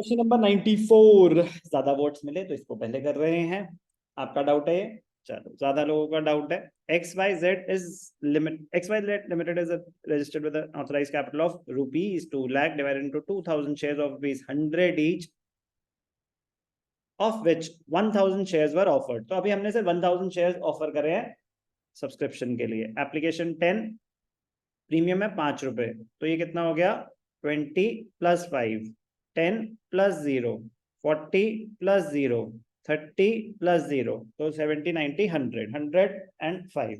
Question number 94। ज्यादा votes मिले तो इसको पहले कर रहे हैं। आपका डाउट है ये? चलो, ज्यादा लोगों का डाउट है। XYZ Limited is registered with an authorized capital of rupees 2 lakh divided into 2000 shares of rupees 100 each, of which 1000 shares were offered। तो अभी हमने सिर्फ 1000 शेयर ऑफर करे हैं सब्सक्रिप्शन के लिए। एप्लीकेशन 10, प्रीमियम है 5 रुपए, तो ये कितना हो गया? 20 प्लस 5, 10 प्लस 0, 40 प्लस 0, 30 प्लस 0, तो 70 90 100, 105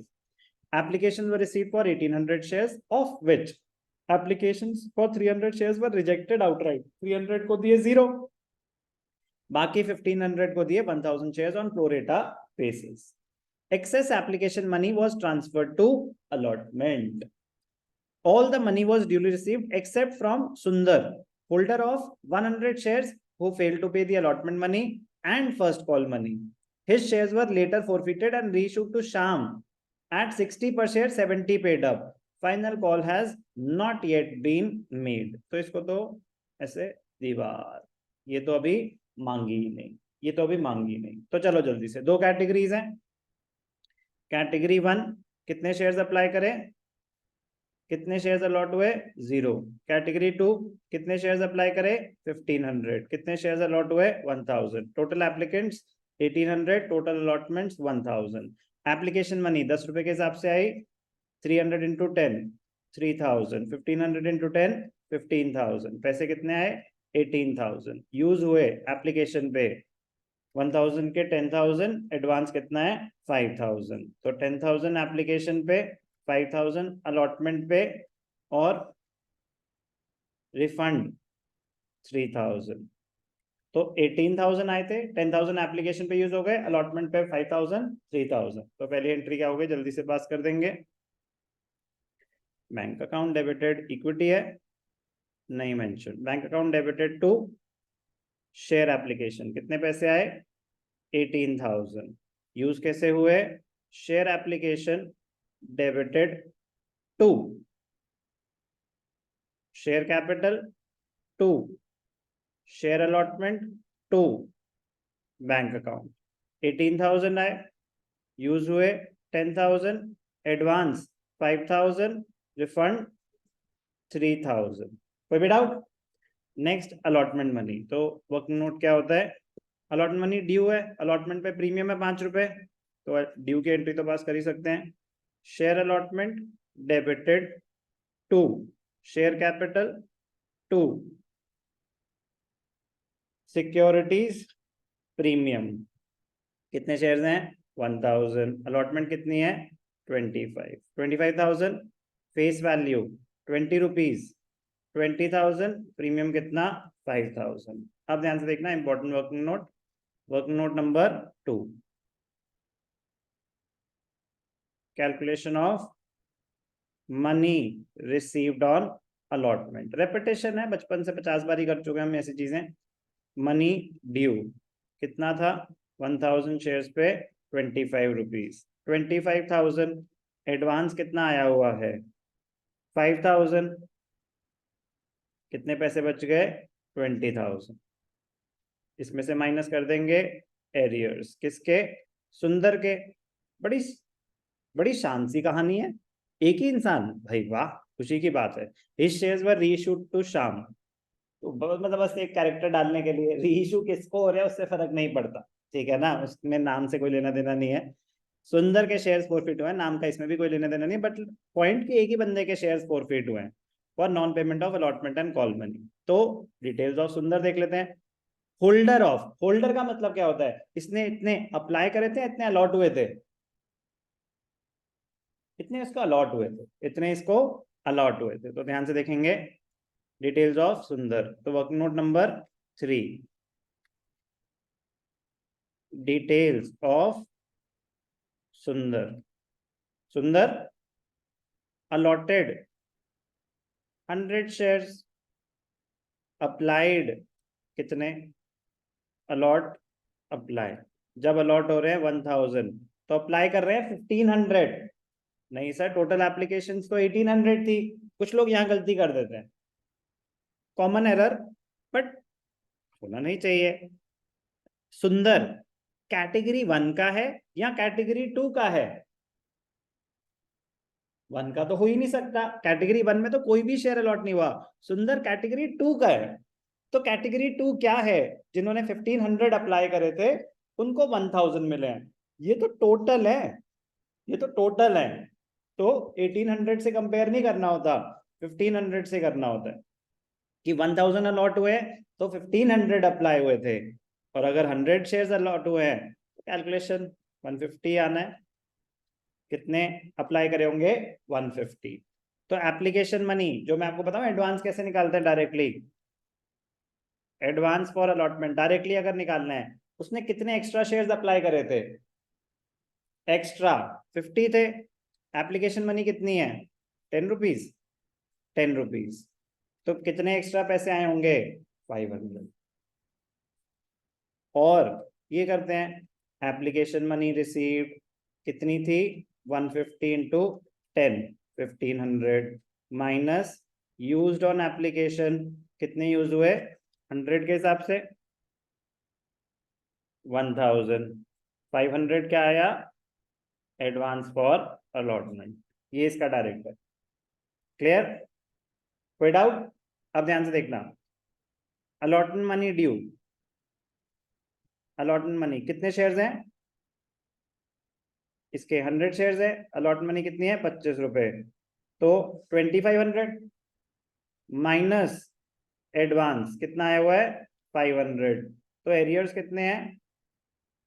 applications were received for 1800 shares, of which applications for 300 shares were rejected outright। 300 को दिए 0, बाकी 1500 को दिए 1000 shares on pro rata basis। excess application money was transferred to allotment। All the money was duly received except from Sundar, holder of 100 shares, who failed to pay the allotment money and first call money। His shares were later forfeited and reissued to Sham at 60 per share, 70 paid up। Final call has not yet been made। तो इसको तो ऐसे दीवार, ये तो अभी मांगी ही नहीं, ये तो अभी मांगी नहीं। तो चलो जल्दी से, दो कैटेगरीज हैं। कैटेगरी 1, कितने शेयर्स अप्लाई करें? कितने शेयर्स अलॉट हुए? 0। कैटेगरी 2, कितने शेयर्स अप्लाई करें? 1500। कितने शेयर्स अलॉट हुए? 1000। Total applicants 1800, total allotments 1000। Application money 10 रुपए के हिसाब से आई। 300 इंटू 10 3000, 1500 इंटू 10 15000। पैसे कितने आए? 18000। यूज हुए एप्लीकेशन पे 1000 के 10000, एडवांस कितना है? 5000। तो 10000 एप्लीकेशन पे, 5000 अलॉटमेंट पे, और रिफंड 3000। तो 18000 आए थे, 10000 एप्लीकेशन पे यूज हो गए, अलॉटमेंट पे 5000, 3000। तो पहली एंट्री क्या हो गई? जल्दी से पास कर देंगे। बैंक अकाउंट डेबिटेड, इक्विटी है नहीं mention. Bank account debited to share application, कितने पैसे आए? 18000। यूज कैसे हुए? Share application debited to share capital to share allotment to bank account. 18000 आए, यूज हुए 10000, एडवांस 5000, रिफंड 3000। कोई भी डाउट? Next, allotment money. तो वर्किंग नोट क्या होता है? अलॉटमेंट मनी ड्यू है, अलॉटमेंट पे प्रीमियम है 5 रुपए, तो ड्यू की एंट्री तो पास कर ही सकते हैं। Share allotment debited to share capital to securities premium. कितने शेयर्स हैं? 1000। अलॉटमेंट कितनी है? 25000। Face value 20 rupees, 20000। प्रीमियम कितना? 5000। अब ध्यान से देखना, important working note. Working note number 2, calculation of money received on allotment. Repetition है, बचपन से 50 बार ही कर चुके हम ऐसी चीजें। मनी ड्यू कितना था? 1000 शेयर्स पे 25 रुपीज, 25000। एडवांस कितना आया हुआ है? 5000। कितने पैसे बच गए? 20000। इसमें से माइनस कर देंगे एरियर्स, किसके? सुंदर के। बड़ी बड़ी शान सी कहानी है। एक ही इंसान, भाई वाह, खुशी की बात है। His shares were reissued to Shyam. तो मतलब बस एक कैरेक्टर डालने के लिए रीइश्यू किसको हो रहा है उससे फर्क नहीं पड़ता, ठीक है ना, उसमें नाम से कोई लेना देना नहीं है। सुंदर के शेयर्स फॉरफिट हुए, नाम का इसमें भी कोई लेना देना नहीं, बट पॉइंट की एक ही बंदे के शेयर्स फॉरफिट हुए हैं for non payment of allotment and call money. तो डिटेल्स ऑफ सुंदर देख लेते हैं। होल्डर ऑफ, होल्डर का मतलब क्या होता है? इसने इतने अप्लाई करे थे, इतने अलॉट हुए थे, इतने इसको अलॉट हुए थे, इतने इसको अलॉट हुए थे। तो ध्यान से देखेंगे डिटेल्स ऑफ सुंदर। तो working note number 3, details of Sundar. Sundar allotted 100 shares, applied कितने? Allot, apply. जब अलॉट हो रहे हैं 1000, तो अप्लाई कर रहे हैं 1500। नहीं सर, टोटल एप्लीकेशन तो 1800 थी। कुछ लोग यहाँ गलती कर देते हैं, कॉमन एरर, बट होना नहीं चाहिए। सुंदर कैटेगरी 1 का है या कैटेगरी 2 का है? 1 का तो हो ही नहीं सकता, कैटेगरी 1 में तो कोई भी शेयर अलॉट नहीं हुआ। सुंदर कैटेगरी 2 का है, तो कैटेगरी 2 क्या है? जिन्होंने 1500 अप्लाई करे थे उनको 1000 मिले हैं। ये तो टोटल है, ये तो टोटल है। तो 1800 से कंपेयर नहीं करना होता, 1500 से करना होता है कि 1000 अलॉट हुए तो 1500 अप्लाई हुए थे, और अगर 100 शेयर्स अलॉट हुए हैं तो कैलकुलेशन 150 आना है। कितने अप्लाई करे होंगे? 150। तो एप्लीकेशन मनी जो मैं आपको बताऊं एडवांस कैसे निकालते हैं directly, advance for allotment directly अगर निकालना है, उसने कितने एक्स्ट्रा शेयर्स अप्लाई करे थे? एक्स्ट्रा 50 थे। एप्लीकेशन मनी कितनी है? 10 रुपीज, 10 रुपीज। तो कितने एक्स्ट्रा पैसे आए होंगे? 500। और ये करते हैं एप्लीकेशन मनी रिसीव्ड कितनी थी? 150 into 10, 1500 minus used on application, कितने यूज हुए 100 के हिसाब से 1000, 500 क्या आया? Advance for allotment. ये इसका डायरेक्ट है। क्लियर? कोई डाउट? अब ध्यान से देखना, allotment money due, allotment money कितने शेयर्स हैं इसके? 100 शेयर्स है, अलॉटमेंट मनी कितनी है? 25 रुपए। तो 2500 माइनस एडवांस कितना आया हुआ है? 500। तो एरियर्स कितने हैं?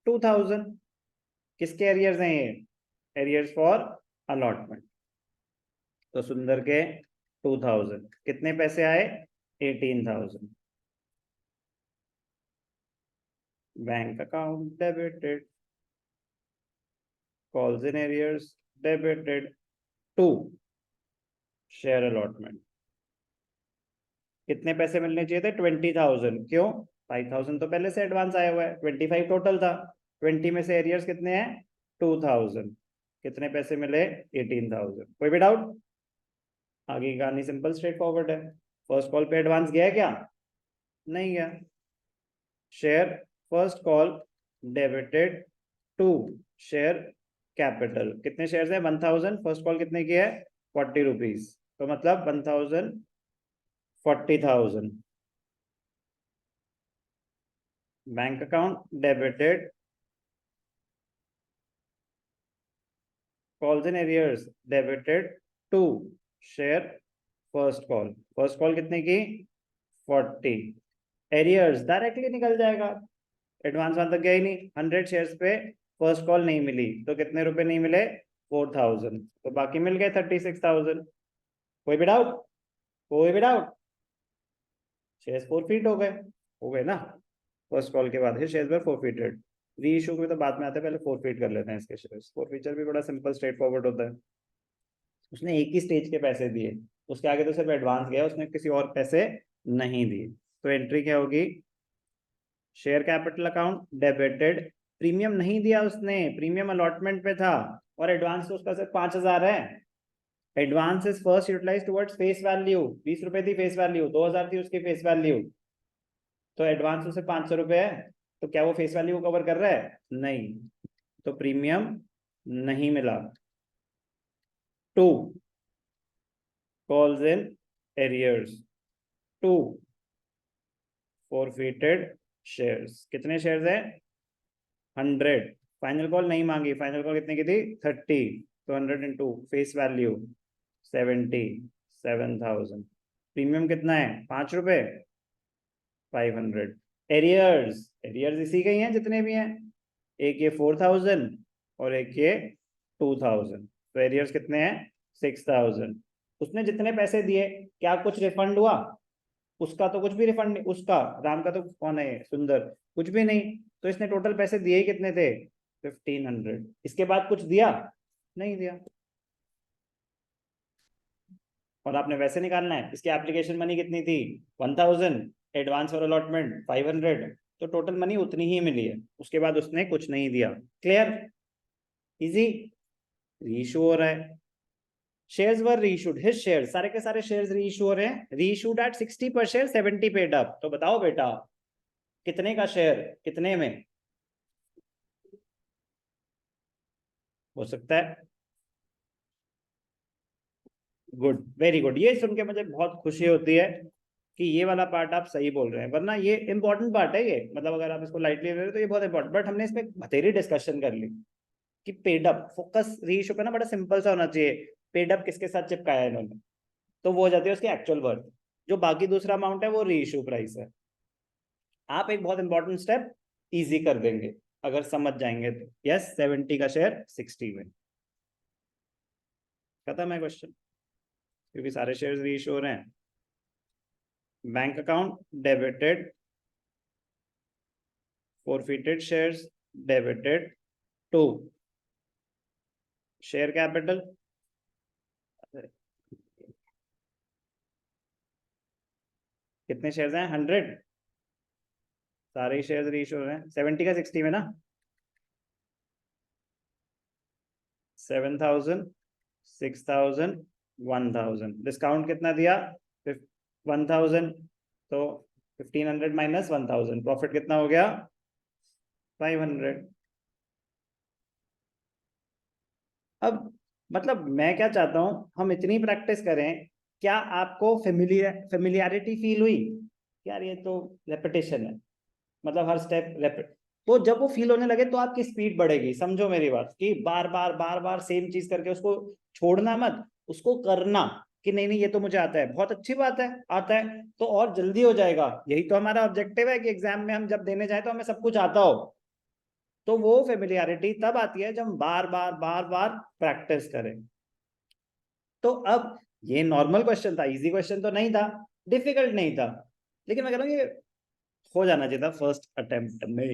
2000। किसके एरियर्स हैं ये? Arrears for allotment. तो सुंदर के 2000, कितने पैसे आए? 18,000। Bank account debited, calls in arrears debited to share allotment. कितने पैसे मिलने चाहिए थे? 20,000। क्यों? 5,000 तो पहले से एडवांस आया हुआ है, 25 टोटल था, 20 में से एरियर्स कितने हैं? 2,000। कितने पैसे मिले? 18,000। कोई भी डाउट? आगे की कहानी सिंपल स्ट्रेट फॉरवर्ड है। फर्स्ट कॉल पे एडवांस गया क्या? नहीं गया। Share first call debited to share capital. कितने शेयर्स है? 1000। फर्स्ट कॉल कितने की है? 40 रुपीज। तो मतलब 1000 40,000। Bank account debited calls in arrears debited to share first call. First call कितने की? 40। एरियर्स डायरेक्टली निकल जाएगा, एडवांस वहां तक गया ही नहीं। 100 शेयर्स पे फर्स्ट कॉल नहीं मिली तो कितने रुपए नहीं मिले? 4000। तो बाकी मिल गए 36,000। कोई भी डाउट? कोई भी डाउट? शेयर्स फोरफीट हो गए ना। फर्स्ट कॉल के बाद शेयर्स पर फोरफीटेड। री इशू में तो बाद में आते हैं, पहले फोरफीट कर लेते हैं इसके शेयर्स। फोरफीचर भी बड़ा सिंपल स्ट्रेट फॉरवर्ड होता है। उसने एक ही स्टेज के पैसे दिए, उसके आगे तो सिर्फ एडवांस गया, उसने किसी और पैसे नहीं दिए। तो एंट्री क्या होगी? Share capital account debited, premium नहीं दिया उसने, प्रीमियम अलॉटमेंट पे था, और एडवांस तो उसका सिर्फ 5,000 है। Advance is first utilise towards face value. 20 रुपए थी फेस वैल्यू, 2,000 थी उसकी फेस वैल्यू, तो एडवांस उससे 500 रुपए है। तो क्या वो फेस वैल्यू को कवर कर रहा है? नहीं, तो प्रीमियम नहीं मिला। To calls in arrears to forfeited shares. कितने शेयर्स है? 100। फाइनल कॉल नहीं मांगी, फाइनल कॉल कितने की थी? 30। तो 100 इंटू फेस वैल्यू 77,000। प्रीमियम कितना है? 5 रुपए, 500। एरियर्स, एरियर्स इसी के ही हैं जितने भी हैं, एक ये 4,000 और एक ये 2,000। तो एरियर्स कितने हैं? 6,000। उसने जितने पैसे दिए क्या कुछ रिफंड हुआ? उसका तो कुछ भी रिफंड नहीं, उसका राम का तो कौन है सुंदर, कुछ भी नहीं। तो इसने टोटल पैसे दिए ही कितने थे? 1500। इसके बाद कुछ दिया? नहीं दिया। और आपने वैसे निकालना है, इसकी एप्लीकेशन मनी कितनी थी? 1000, एडवांस और अलॉटमेंट 500, तो टोटल मनी उतनी ही मिली है। उसके बाद उसने कुछ नहीं दिया। क्लियर? इजी। रीइशू हो रहा है, शेयर्स वर रीइशूड, हिज शेयर्स, सारे के सारे शेयर्स रीइशू हो रहे हैं। रीइशूड एट 60 पर शेयर, 70 पेड अप। तो बताओ बेटा कितने का शेयर, कितने में हो सकता है? Good, very good. ये सुन के मुझे बहुत खुशी होती है कि ये वाला पार्ट आप सही बोल रहे हैं, वरना ये इंपॉर्टेंट पार्ट है ये, मतलब अगर आप इसको लाइटली ले रहे हो तो ये बहुत इंपॉर्टेंट, बट हमने इसमें बथेरी डिस्कशन कर ली कि पेड अप, फोकस रीइशू पे ना बड़ा सिंपल सा होना चाहिए। पेड अप किसके साथ चिपकाया है इन्होंने, तो वो हो जाती है उसकी एक्चुअल वर्थ। जो बाकी दूसरा अमाउंट है वो रीइशू प्राइस है। आप एक बहुत इंपॉर्टेंट स्टेप इजी कर देंगे अगर समझ जाएंगे तो। यस, 70 का शेयर 60 में। खत्म है क्वेश्चन, क्योंकि सारे शेयर रीइशू हो रहे हैं। Bank account debited, forfeited shares debited to share capital. कितने शेयर्स हैं? 100। सारे शेयर्स रीइशू हो रहे हैं 70 का 60 में ना। 7,000, 6,000, 1,000, डिस्काउंट कितना दिया? 1,000। तो 1,500 माइनस 1,000, प्रॉफिट कितना हो गया? 500। अब मतलब मैं क्या चाहता हूं, हम इतनी प्रैक्टिस करें, क्या आपको फेमिलियरिटी फील हुई? यार ये तो रेपिटेशन है, मतलब हर स्टेप रेपिट। तो जब वो फील होने लगे तो आपकी स्पीड बढ़ेगी। समझो मेरी बात, कि बार बार सेम चीज करके उसको छोड़ना मत, उसको करना कि नहीं नहीं ये तो मुझे आता है, बहुत अच्छी बात है, आता है तो और जल्दी हो जाएगा। यही तो हमारा ऑब्जेक्टिव है कि एग्जाम में हम जब देने जाए तो हमें सब कुछ आता हो। तो वो फेमिलियरिटी तब आती है जब हम बार बार प्रैक्टिस करें। तो अब ये नॉर्मल क्वेश्चन था, इजी क्वेश्चन तो नहीं था, डिफिकल्ट नहीं था, लेकिन मैं कह रहा हूँ ये हो जाना चाहिए था फर्स्ट अटेम्प्ट में।